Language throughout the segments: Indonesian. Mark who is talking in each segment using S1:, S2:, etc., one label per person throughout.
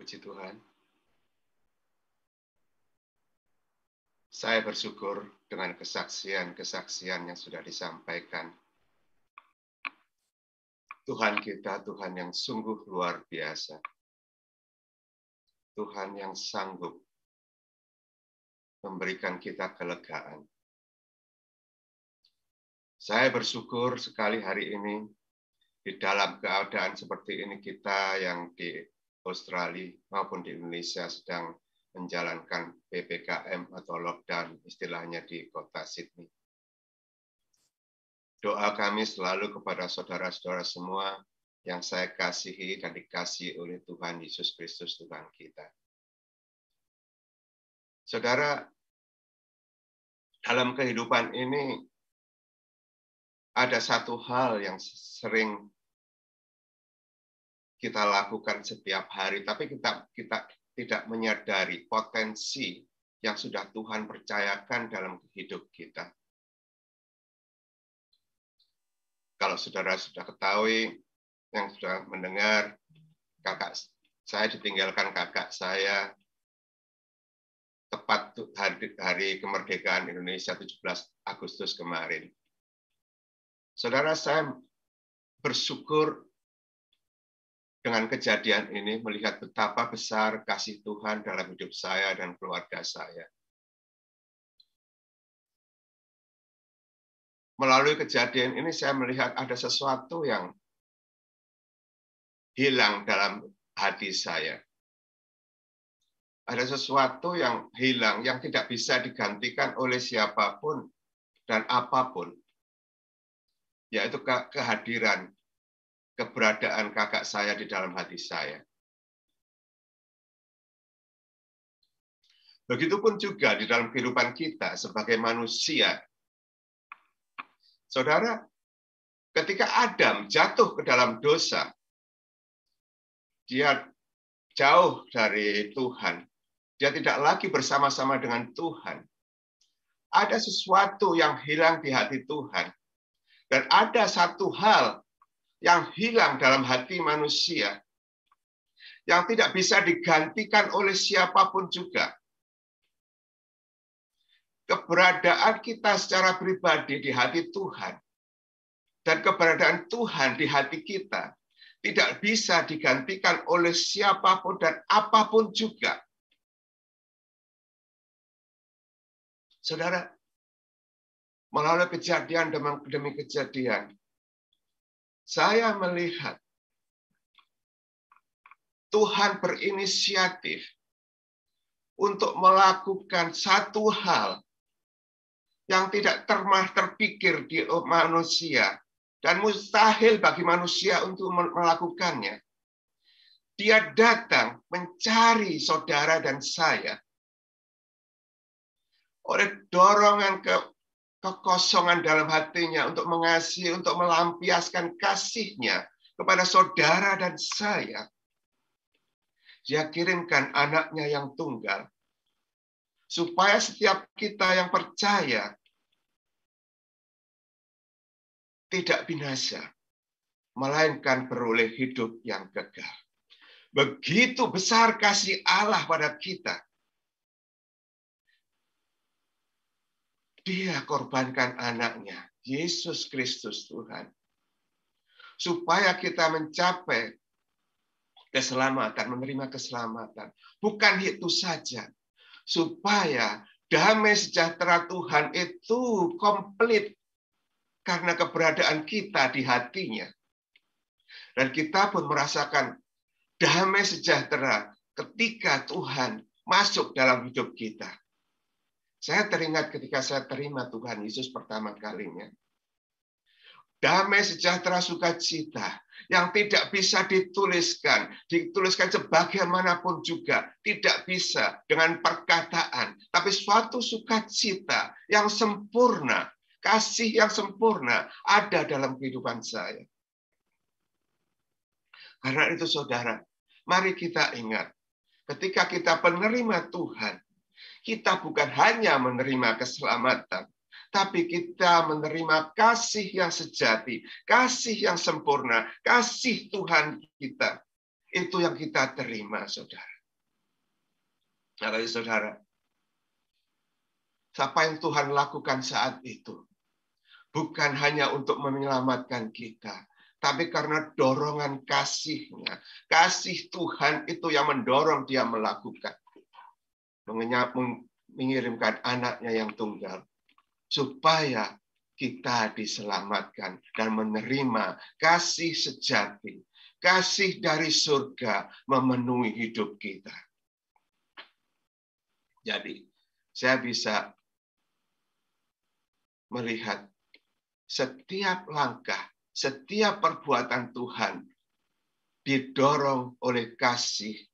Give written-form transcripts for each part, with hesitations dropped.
S1: Puji Tuhan. Saya bersyukur dengan kesaksian-kesaksian yang sudah disampaikan. Tuhan kita, Tuhan yang sungguh luar biasa. Tuhan yang sanggup memberikan kita kelegaan. Saya bersyukur sekali hari ini di dalam keadaan seperti ini kita yang di Australia maupun di Indonesia sedang menjalankan PPKM atau lockdown istilahnya di kota Sydney. Doa kami selalu kepada saudara-saudara semua yang saya kasihi dan dikasihi oleh Tuhan Yesus Kristus Tuhan kita. Saudara, dalam kehidupan ini ada satu hal yang sering kita lakukan setiap hari, tapi kita tidak menyadari potensi yang sudah Tuhan percayakan dalam hidup kita. Kalau saudara sudah ketahui, yang sudah mendengar, kakak saya ditinggalkan kakak saya tepat hari kemerdekaan Indonesia 17 Agustus kemarin. Saudara, saya bersyukur dengan kejadian ini melihat betapa besar kasih Tuhan dalam hidup saya dan keluarga saya. Melalui kejadian ini saya melihat ada sesuatu yang hilang dalam hati saya. Ada sesuatu yang hilang, yang tidak bisa digantikan oleh siapapun dan apapun. Yaitu kehadiran, keberadaan kakak saya di dalam hati saya. Begitupun juga di dalam kehidupan kita sebagai manusia. Saudara, ketika Adam jatuh ke dalam dosa, dia jauh dari Tuhan. Dia tidak lagi bersama-sama dengan Tuhan. Ada sesuatu yang hilang di hati Tuhan. Dan ada satu hal yang hilang dalam hati manusia yang tidak bisa digantikan oleh siapapun juga. Keberadaan kita secara pribadi di hati Tuhan dan keberadaan Tuhan di hati kita tidak bisa digantikan oleh siapapun dan apapun juga. Saudara, melalui kejadian demi kejadian, saya melihat Tuhan berinisiatif untuk melakukan satu hal yang tidak pernah terpikir di manusia dan mustahil bagi manusia untuk melakukannya. Dia datang mencari saudara dan saya oleh dorongan kekosongan dalam hatinya untuk mengasihi, untuk melampiaskan kasihnya kepada saudara dan saya. Dia kirimkan anaknya yang tunggal, supaya setiap kita yang percaya tidak binasa, melainkan beroleh hidup yang kekal. Begitu besar kasih Allah pada kita. Dia korbankan anaknya, Yesus Kristus Tuhan. Supaya kita mencapai keselamatan, menerima keselamatan. Bukan itu saja. Supaya damai sejahtera Tuhan itu komplit karena keberadaan kita di hatinya. Dan kita pun merasakan damai sejahtera ketika Tuhan masuk dalam hidup kita. Saya teringat ketika saya terima Tuhan Yesus pertama kalinya. Damai sejahtera sukacita yang tidak bisa dituliskan sebagaimanapun juga, tidak bisa dengan perkataan, tapi suatu sukacita yang sempurna, kasih yang sempurna ada dalam kehidupan saya. Karena itu saudara, mari kita ingat, ketika kita penerima Tuhan, kita bukan hanya menerima keselamatan, tapi kita menerima kasih yang sejati, kasih yang sempurna, kasih Tuhan kita. Itu yang kita terima, saudara. Nah, saudara, apa yang Tuhan lakukan saat itu bukan hanya untuk menyelamatkan kita, tapi karena dorongan kasih-Nya. Kasih Tuhan itu yang mendorong dia melakukan. Mengirimkan anaknya yang tunggal. Supaya kita diselamatkan dan menerima kasih sejati. Kasih dari surga memenuhi hidup kita. Jadi, saya bisa melihat setiap langkah, setiap perbuatan Tuhan didorong oleh kasih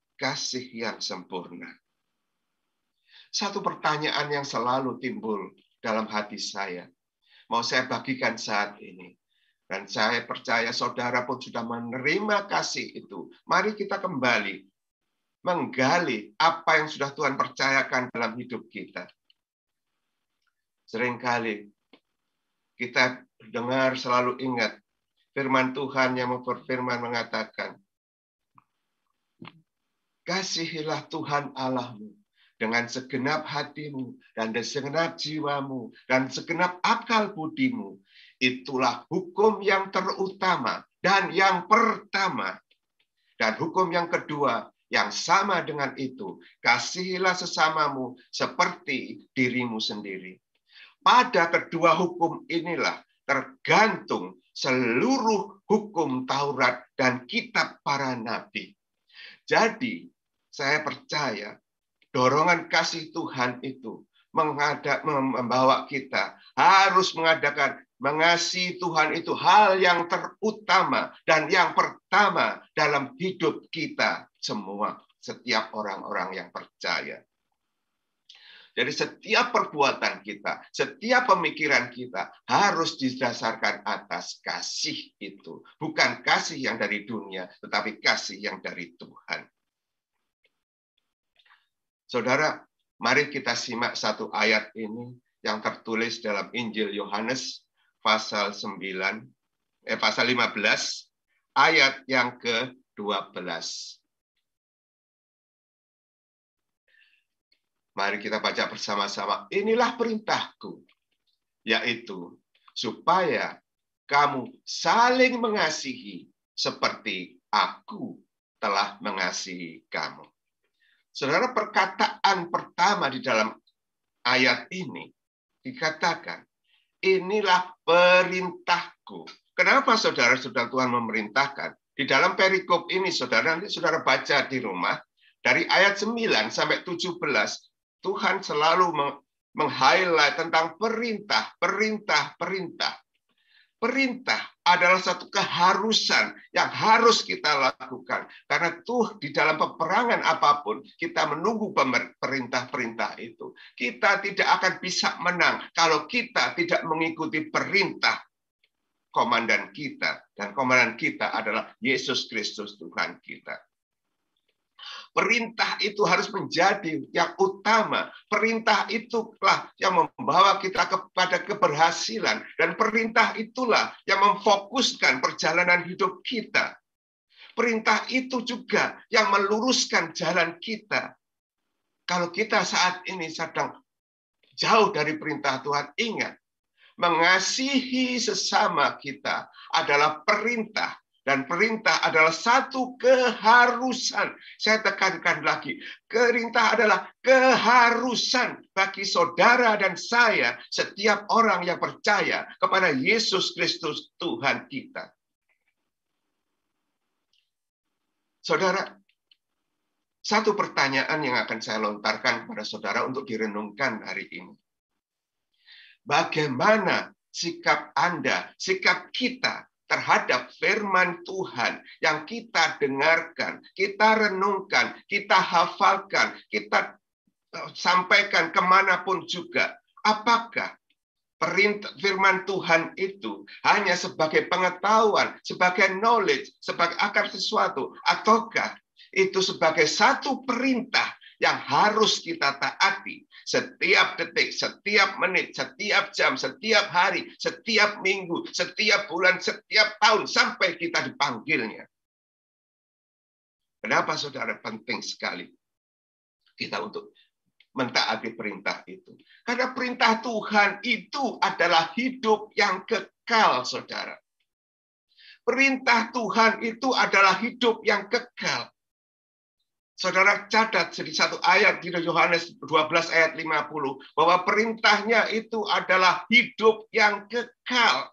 S1: yang sempurna. Satu pertanyaan yang selalu timbul dalam hati saya, mau saya bagikan saat ini. Dan saya percaya saudara pun sudah menerima kasih itu. Mari kita kembali menggali apa yang sudah Tuhan percayakan dalam hidup kita. Seringkali kita dengar, selalu ingat firman Tuhan yang berfirman mengatakan, kasihilah Tuhan Allahmu dengan segenap hatimu dan segenap jiwamu dan segenap akal budimu. Itulah hukum yang terutama dan yang pertama. Dan hukum yang kedua yang sama dengan itu, kasihilah sesamamu seperti dirimu sendiri. Pada kedua hukum inilah tergantung seluruh hukum Taurat dan kitab para nabi. Jadi, saya percaya dorongan kasih Tuhan itu membawa kita harus mengasihi Tuhan itu hal yang terutama dan yang pertama dalam hidup kita semua, setiap orang-orang yang percaya. Jadi setiap perbuatan kita, setiap pemikiran kita harus didasarkan atas kasih itu. Bukan kasih yang dari dunia, tetapi kasih yang dari Tuhan. Saudara, mari kita simak satu ayat ini yang tertulis dalam Injil Yohanes pasal 15 ayat yang ke-12. Mari kita baca bersama-sama. Inilah perintahku, yaitu supaya kamu saling mengasihi seperti aku telah mengasihi kamu. Saudara, perkataan pertama di dalam ayat ini dikatakan, inilah perintahku. Kenapa saudara Tuhan memerintahkan? Di dalam perikop ini, saudara, nanti saudara baca di rumah, dari ayat 9 sampai 17, Tuhan selalu meng-highlight tentang perintah. Perintah adalah satu keharusan yang harus kita lakukan. Karena di dalam peperangan apapun, kita menunggu perintah-perintah itu. Kita tidak akan bisa menang kalau kita tidak mengikuti perintah komandan kita. Dan komandan kita adalah Yesus Kristus Tuhan kita. Perintah itu harus menjadi yang utama. Perintah itulah yang membawa kita kepada keberhasilan. Dan perintah itulah yang memfokuskan perjalanan hidup kita. Perintah itu juga yang meluruskan jalan kita. Kalau kita saat ini sedang jauh dari perintah Tuhan, ingat, mengasihi sesama kita adalah perintah. Dan perintah adalah satu keharusan. Saya tekankan lagi, perintah adalah keharusan bagi saudara dan saya, setiap orang yang percaya kepada Yesus Kristus Tuhan kita. Saudara, satu pertanyaan yang akan saya lontarkan kepada saudara untuk direnungkan hari ini. Bagaimana sikap Anda, sikap kita terhadap firman Tuhan yang kita dengarkan, kita renungkan, kita hafalkan, kita sampaikan kemanapun juga. Apakah firman Tuhan itu hanya sebagai pengetahuan, sebagai knowledge, sebagai akar sesuatu, ataukah itu sebagai satu perintah yang harus kita taati setiap detik, setiap menit, setiap jam, setiap hari, setiap minggu, setiap bulan, setiap tahun, sampai kita dipanggilnya. Kenapa saudara penting sekali? kita untuk mentaati perintah itu. Karena perintah Tuhan itu adalah hidup yang kekal, saudara. Perintah Tuhan itu adalah hidup yang kekal. Saudara catat di satu ayat di Yohanes 12 ayat 50 bahwa perintahnya itu adalah hidup yang kekal.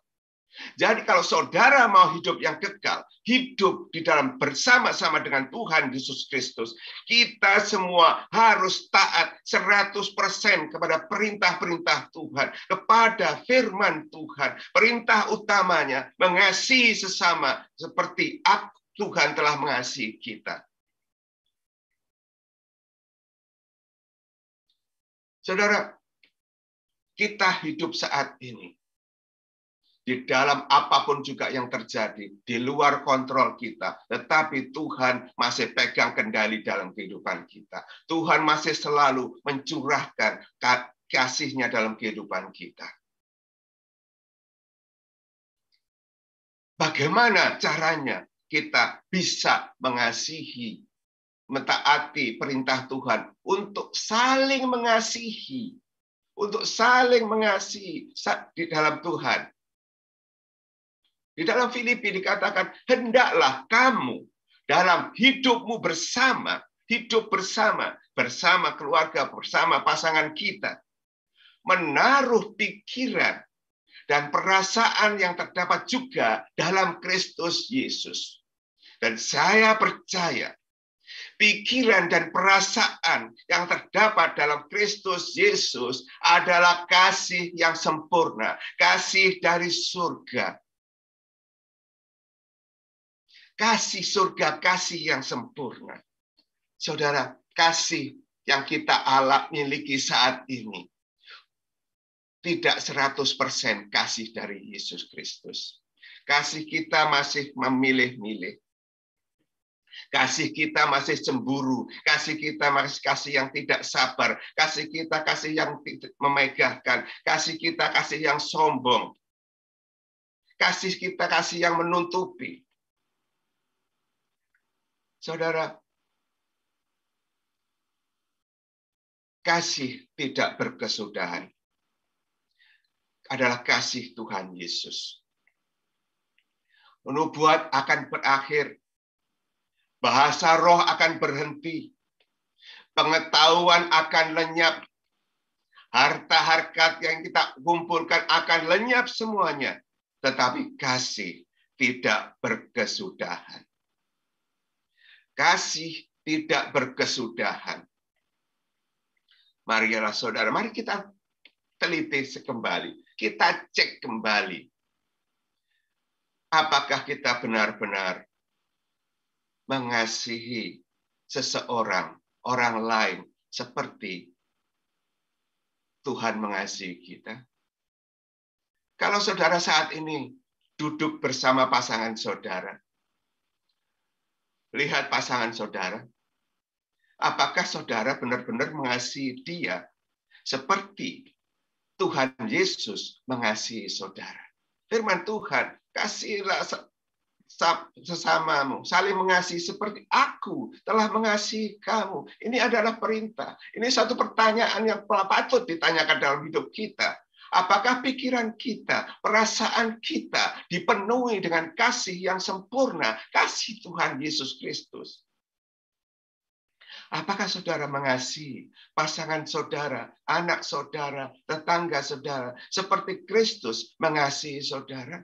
S1: Jadi kalau saudara mau hidup yang kekal, hidup di dalam bersama-sama dengan Tuhan Yesus Kristus, kita semua harus taat 100% kepada perintah-perintah Tuhan, kepada firman Tuhan. Perintah utamanya mengasihi sesama seperti Tuhan telah mengasihi kita. Saudara, kita hidup saat ini di dalam apapun juga yang terjadi, di luar kontrol kita. Tetapi Tuhan masih pegang kendali dalam kehidupan kita. Tuhan masih selalu mencurahkan kasih-Nya dalam kehidupan kita. Bagaimana caranya kita bisa mengasihi, mentaati perintah Tuhan untuk saling mengasihi. Untuk saling mengasihi di dalam Tuhan. Di dalam Filipi dikatakan, hendaklah kamu dalam hidupmu bersama, hidup bersama keluarga, bersama pasangan kita, menaruh pikiran dan perasaan yang terdapat juga dalam Kristus Yesus. Dan saya percaya, pikiran dan perasaan yang terdapat dalam Kristus Yesus adalah kasih yang sempurna, kasih dari surga. Kasih surga, kasih yang sempurna. Saudara, kasih yang kita miliki saat ini tidak 100% kasih dari Yesus Kristus. Kasih kita masih memilih-milih. Kasih kita masih cemburu, kasih kita masih kasih yang tidak sabar, kasih kita kasih yang tidak memegahkan, kasih kita kasih yang sombong, kasih kita kasih yang menutupi. Saudara, kasih tidak berkesudahan adalah kasih Tuhan Yesus. Nubuat akan berakhir, bahasa roh akan berhenti, pengetahuan akan lenyap, harta-harkat yang kita kumpulkan akan lenyap semuanya, tetapi kasih tidak berkesudahan. Kasih tidak berkesudahan. Marilah saudara, mari kita teliti kembali. Kita cek kembali. Apakah kita benar-benar mengasihi seseorang, orang lain, seperti Tuhan mengasihi kita? Kalau saudara saat ini duduk bersama pasangan saudara, lihat pasangan saudara, apakah saudara benar-benar mengasihi dia seperti Tuhan Yesus mengasihi saudara? Firman Tuhan, kasihilah sesamamu, saling mengasihi seperti aku telah mengasihi kamu. Ini adalah perintah. Ini satu pertanyaan yang patut ditanyakan dalam hidup kita. Apakah pikiran kita, perasaan kita dipenuhi dengan kasih yang sempurna, kasih Tuhan Yesus Kristus? Apakah saudara mengasihi pasangan saudara, anak saudara, tetangga saudara, seperti Kristus mengasihi saudara?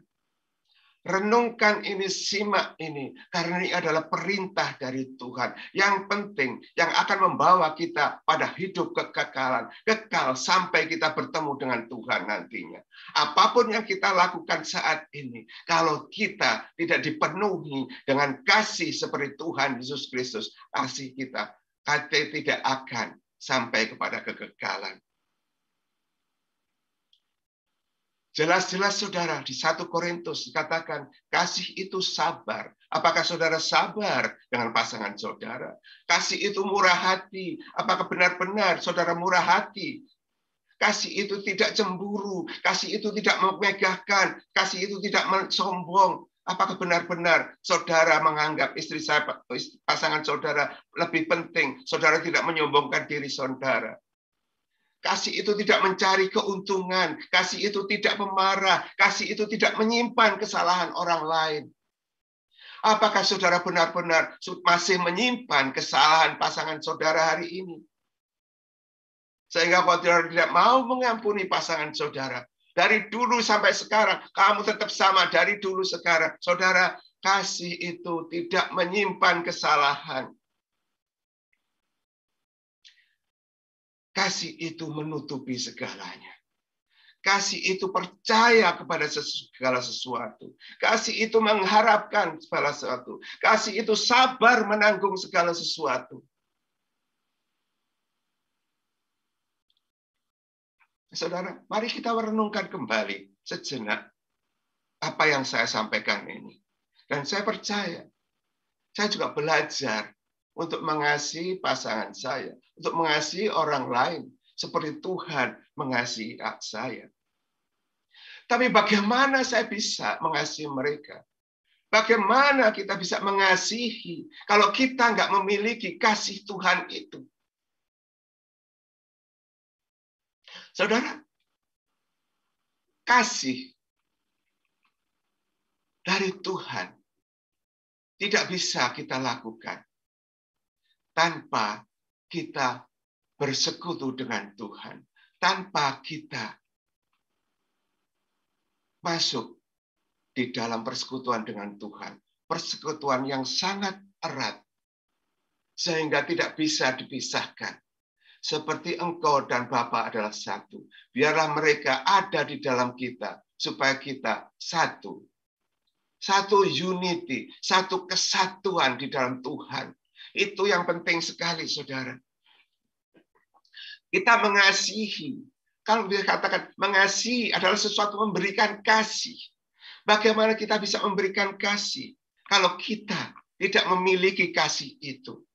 S1: Renungkan ini, simak ini, karena ini adalah perintah dari Tuhan. Yang penting, yang akan membawa kita pada hidup kekekalan, kekal sampai kita bertemu dengan Tuhan nantinya. Apapun yang kita lakukan saat ini, kalau kita tidak dipenuhi dengan kasih seperti Tuhan Yesus Kristus, kasih kita tidak akan sampai kepada kekekalan. Jelas-jelas saudara, di 1 Korintus dikatakan kasih itu sabar. Apakah saudara sabar dengan pasangan saudara? Kasih itu murah hati. Apakah benar-benar saudara murah hati? Kasih itu tidak cemburu. Kasih itu tidak memegahkan. Kasih itu tidak sombong. Apakah benar-benar saudara menganggap istri saya, pasangan saudara lebih penting? Saudara tidak menyombongkan diri saudara. Kasih itu tidak mencari keuntungan. Kasih itu tidak pemarah. Kasih itu tidak menyimpan kesalahan orang lain. Apakah saudara benar-benar masih menyimpan kesalahan pasangan saudara hari ini? Sehingga saudara tidak mau mengampuni pasangan saudara. Dari dulu sampai sekarang, kamu tetap sama dari dulu sekarang. Saudara, kasih itu tidak menyimpan kesalahan. Kasih itu menutupi segalanya. Kasih itu percaya kepada segala sesuatu. Kasih itu mengharapkan segala sesuatu. Kasih itu sabar menanggung segala sesuatu. Saudara, mari kita renungkan kembali sejenak apa yang saya sampaikan ini. Dan saya percaya, saya juga belajar untuk mengasihi pasangan saya, untuk mengasihi orang lain, seperti Tuhan mengasihi saya. Tapi bagaimana saya bisa mengasihi mereka? Bagaimana kita bisa mengasihi kalau kita nggak memiliki kasih Tuhan itu? Saudara, kasih dari Tuhan tidak bisa kita lakukan tanpa kita bersekutu dengan Tuhan, tanpa kita masuk di dalam persekutuan dengan Tuhan, persekutuan yang sangat erat, sehingga tidak bisa dipisahkan. Seperti engkau dan Bapa adalah satu. Biarlah mereka ada di dalam kita, supaya kita satu. Satu unity, satu kesatuan di dalam Tuhan. Itu yang penting sekali, saudara. Kita mengasihi. Kalau bisa katakan, mengasihi adalah sesuatu memberikan kasih. Bagaimana kita bisa memberikan kasih kalau kita tidak memiliki kasih itu?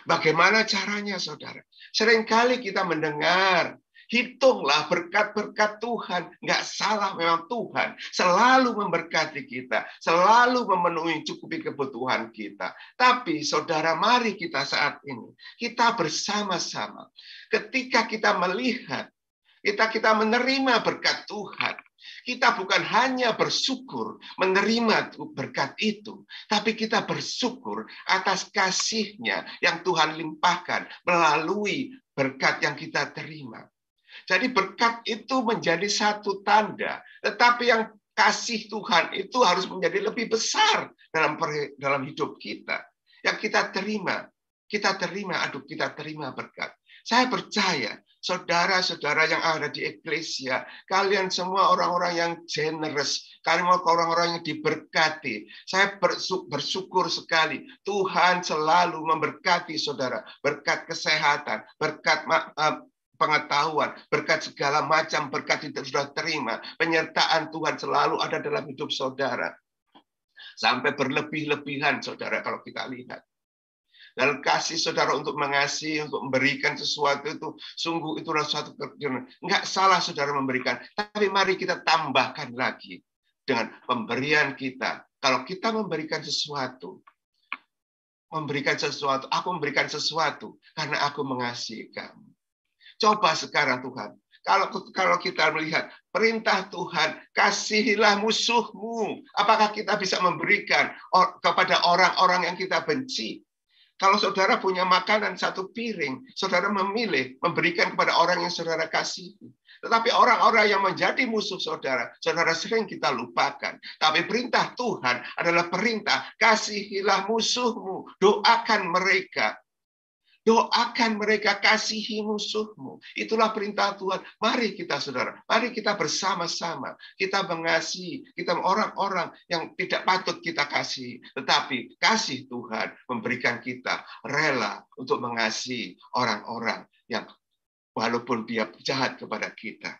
S1: Bagaimana caranya, saudara? Seringkali kita mendengar, hitunglah berkat-berkat Tuhan. Nggak salah, memang Tuhan selalu memberkati kita, selalu memenuhi cukupi kebutuhan kita. Tapi, saudara, mari kita saat ini, kita bersama-sama. Ketika kita melihat, kita menerima berkat Tuhan, kita bukan hanya bersyukur menerima berkat itu, tapi kita bersyukur atas kasih-Nya yang Tuhan limpahkan melalui berkat yang kita terima. Jadi berkat itu menjadi satu tanda, tetapi yang kasih Tuhan itu harus menjadi lebih besar dalam hidup kita. Yang kita terima berkat. Saya percaya, saudara-saudara yang ada di eklesia, kalian semua orang-orang yang generous, kalian orang-orang yang diberkati. Saya bersyukur sekali, Tuhan selalu memberkati saudara, berkat kesehatan, berkat pengetahuan, berkat segala macam berkat yang sudah terima. Penyertaan Tuhan selalu ada dalam hidup saudara. Sampai berlebih-lebihan, saudara, kalau kita lihat. Dan kasih saudara untuk mengasihi, untuk memberikan sesuatu itu, sungguh itulah suatu kerjaan. Enggak salah saudara memberikan, tapi mari kita tambahkan lagi dengan pemberian kita. Kalau kita memberikan sesuatu, aku memberikan sesuatu karena aku mengasihi kamu. Coba sekarang Tuhan, kalau kita melihat perintah Tuhan, kasihilah musuhmu. Apakah kita bisa memberikan kepada orang-orang yang kita benci? Kalau saudara punya makanan satu piring, saudara memilih memberikan kepada orang yang saudara kasihi. Tetapi orang-orang yang menjadi musuh saudara sering kita lupakan. Tapi perintah Tuhan adalah perintah, kasihilah musuhmu, doakan mereka. Doakan mereka, kasihi musuhmu. Itulah perintah Tuhan. Mari kita, saudara, mari kita bersama-sama. Kita mengasihi, kita orang-orang yang tidak patut kita kasihi. Tetapi kasih Tuhan memberikan kita rela untuk mengasihi orang-orang yang walaupun dia jahat kepada kita.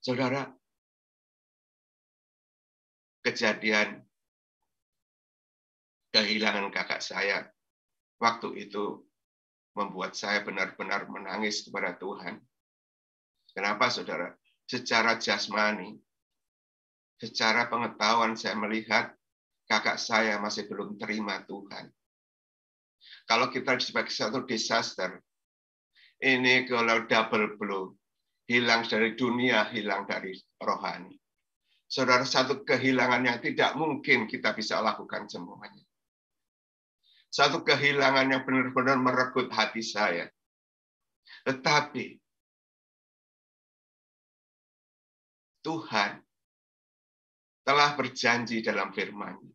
S1: Saudara, kejadian kehilangan kakak saya waktu itu membuat saya benar-benar menangis kepada Tuhan. Kenapa, saudara? Secara jasmani, secara pengetahuan saya melihat kakak saya masih belum terima Tuhan. Kalau kita sebagai satu disaster, ini kalau double blow, hilang dari dunia, hilang dari rohani. Saudara, satu kehilangan yang tidak mungkin kita bisa lakukan semuanya. Satu kehilangan yang benar-benar meregut hati saya. Tetapi Tuhan telah berjanji dalam firman-Nya.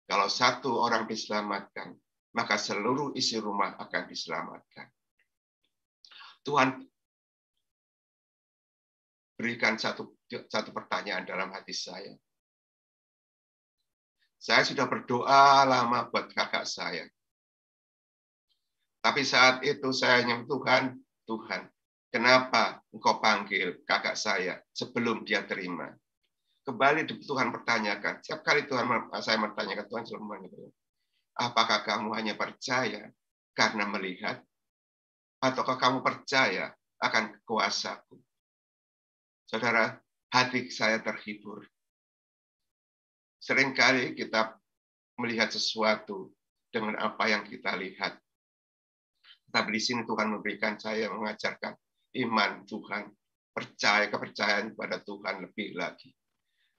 S1: Kalau satu orang diselamatkan, maka seluruh isi rumah akan diselamatkan. Tuhan berikan satu pertanyaan dalam hati saya. Saya sudah berdoa lama buat kakak saya. Tapi saat itu saya nyem Tuhan, kenapa Engkau panggil kakak saya sebelum dia terima? Kembali Tuhan pertanyakan. Setiap kali saya bertanya ke Tuhan selalu apakah kamu hanya percaya karena melihat? Ataukah kamu percaya akan kuasaku? Saudara, hati saya terhibur. Seringkali kita melihat sesuatu dengan apa yang kita lihat. Tapi di sini Tuhan memberikan saya mengajarkan iman Tuhan, kepercayaan kepada Tuhan lebih lagi.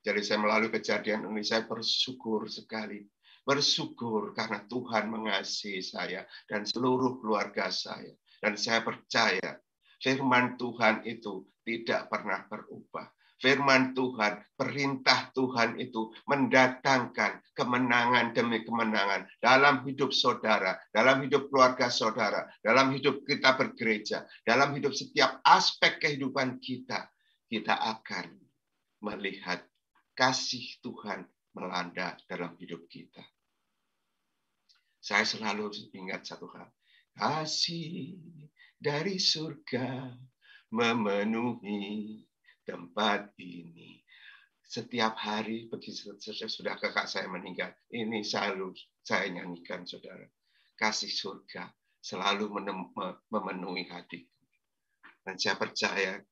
S1: Jadi saya melalui kejadian ini saya bersyukur sekali. Bersyukur karena Tuhan mengasihi saya dan seluruh keluarga saya. Dan saya percaya firman Tuhan itu tidak pernah berubah. Firman Tuhan, perintah Tuhan itu mendatangkan kemenangan demi kemenangan dalam hidup saudara, dalam hidup keluarga saudara, dalam hidup kita bergereja, dalam hidup setiap aspek kehidupan kita. Kita akan melihat kasih Tuhan melanda dalam hidup kita. Saya selalu ingat satu hal. Kasih dari surga memenuhi tempat ini. Setiap hari begitu sudah kakak saya meninggal, ini selalu saya nyanyikan, saudara. Kasih surga selalu memenuhi hatiku. Dan saya percaya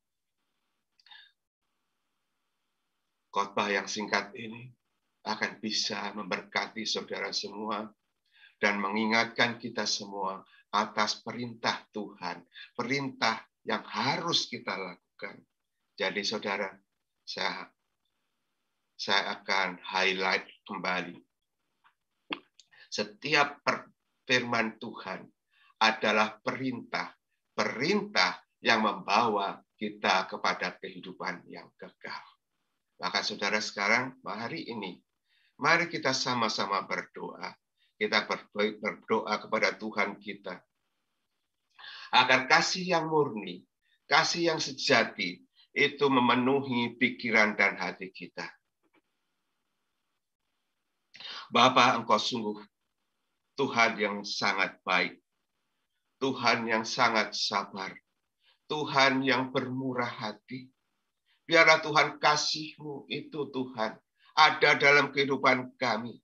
S1: khotbah yang singkat ini akan bisa memberkati saudara semua dan mengingatkan kita semua atas perintah Tuhan, perintah yang harus kita lakukan. Jadi saudara, saya akan highlight kembali. Setiap firman Tuhan adalah perintah yang membawa kita kepada kehidupan yang kekal. Maka saudara sekarang, hari ini, mari kita sama-sama berdoa. Kita berdoa kepada Tuhan kita. Agar kasih yang murni, kasih yang sejati, itu memenuhi pikiran dan hati kita. Bapa, Engkau sungguh Tuhan yang sangat baik. Tuhan yang sangat sabar. Tuhan yang bermurah hati. Biarlah Tuhan kasih-Mu itu Tuhan ada dalam kehidupan kami.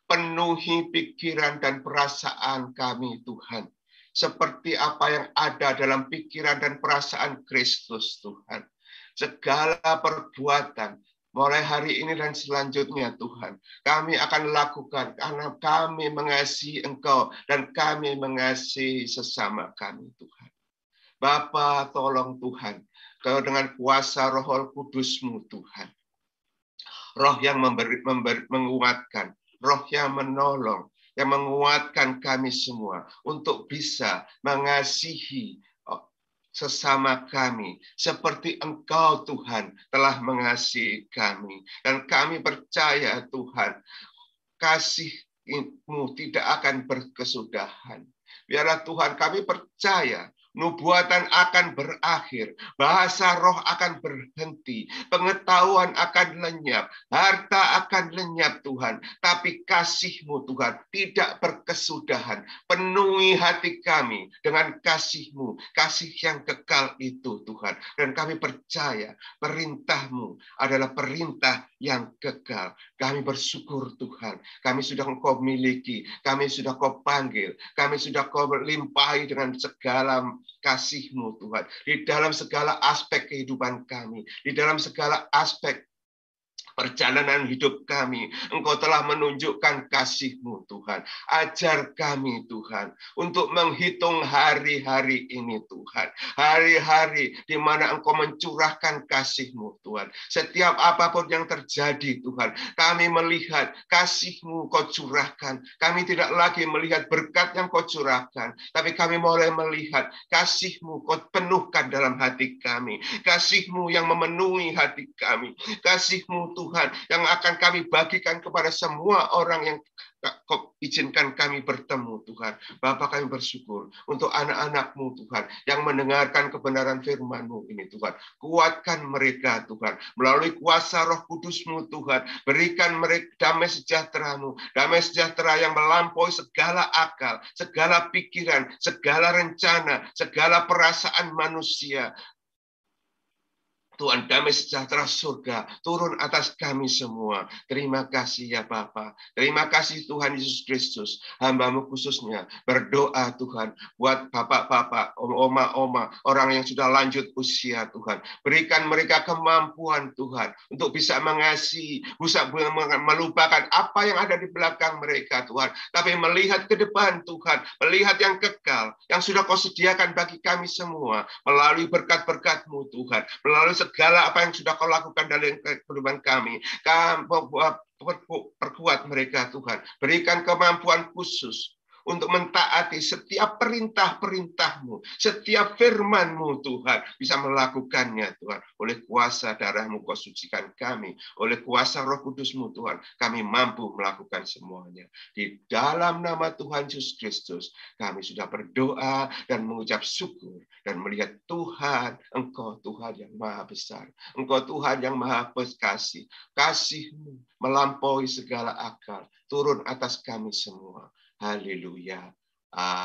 S1: Penuhi pikiran dan perasaan kami Tuhan. Seperti apa yang ada dalam pikiran dan perasaan Kristus Tuhan. Segala perbuatan mulai hari ini dan selanjutnya Tuhan, kami akan lakukan karena kami mengasihi Engkau dan kami mengasihi sesama kami Tuhan. Bapa, tolong Tuhan, Kau dengan kuasa Roh Kudus-Mu Tuhan. Roh yang menguatkan, Roh yang menolong, yang menguatkan kami semua untuk bisa mengasihi sesama kami, seperti Engkau Tuhan telah mengasihi kami. Dan kami percaya Tuhan, kasih-Mu tidak akan berkesudahan. Biarlah Tuhan kami percaya, nubuatan akan berakhir, bahasa roh akan berhenti, pengetahuan akan lenyap, harta akan lenyap Tuhan. Tapi kasih-Mu Tuhan tidak berkesudahan. Penuhi hati kami dengan kasih-Mu, kasih yang kekal itu Tuhan. Dan kami percaya perintah-Mu adalah perintah yang kekal. Kami bersyukur Tuhan, kami sudah Engkau miliki, kami sudah Kau panggil, kami sudah Kau limpahi dengan segala kasih-Mu Tuhan, di dalam segala aspek kehidupan kami, di dalam segala aspek perjalanan hidup kami, Engkau telah menunjukkan kasih-Mu, Tuhan. Ajar kami, Tuhan, untuk menghitung hari-hari ini, Tuhan. Hari-hari di mana Engkau mencurahkan kasih-Mu, Tuhan. Setiap apapun yang terjadi, Tuhan, kami melihat kasih-Mu Kau curahkan. Kami tidak lagi melihat berkat yang Kau curahkan, tapi kami mulai melihat kasih-Mu Kau penuhkan dalam hati kami. Kasih-Mu yang memenuhi hati kami. Kasih-Mu, Tuhan, yang akan kami bagikan kepada semua orang yang Kau izinkan kami bertemu, Tuhan. Bapa, kami bersyukur untuk anak-anak-Mu, Tuhan, yang mendengarkan kebenaran firman-Mu ini, Tuhan. Kuatkan mereka, Tuhan, melalui kuasa Roh Kudus-Mu, Tuhan. Berikan mereka damai sejahtera-Mu, damai sejahtera yang melampaui segala akal, segala pikiran, segala rencana, segala perasaan manusia. Tuhan, damai sejahtera surga turun atas kami semua. Terima kasih ya Bapa. Terima kasih Tuhan Yesus Kristus. Hamba-Mu khususnya berdoa, Tuhan, buat bapak-bapak, oma-oma, orang yang sudah lanjut usia, Tuhan. Berikan mereka kemampuan, Tuhan, untuk bisa mengasihi, bisa melupakan apa yang ada di belakang mereka, Tuhan. Tapi melihat ke depan, Tuhan, melihat yang kekal, yang sudah Kau sediakan bagi kami semua, melalui berkat-berkat-Mu, Tuhan, melalui segala apa yang sudah Kau lakukan dalam kehidupan kami. Perkuat mereka, Tuhan. Berikan kemampuan khusus untuk mentaati setiap perintah-perintah-Mu, setiap firman-Mu, Tuhan, bisa melakukannya, Tuhan. Oleh kuasa darah-Mu Kau sucikan kami, oleh kuasa Roh Kudus-Mu, Tuhan, kami mampu melakukan semuanya. Di dalam nama Tuhan Yesus Kristus, kami sudah berdoa dan mengucap syukur dan melihat Tuhan, Engkau Tuhan yang maha besar, Engkau Tuhan yang maha berkasih. Kasih-Mu melampaui segala akal, turun atas kami semua. Haleluya.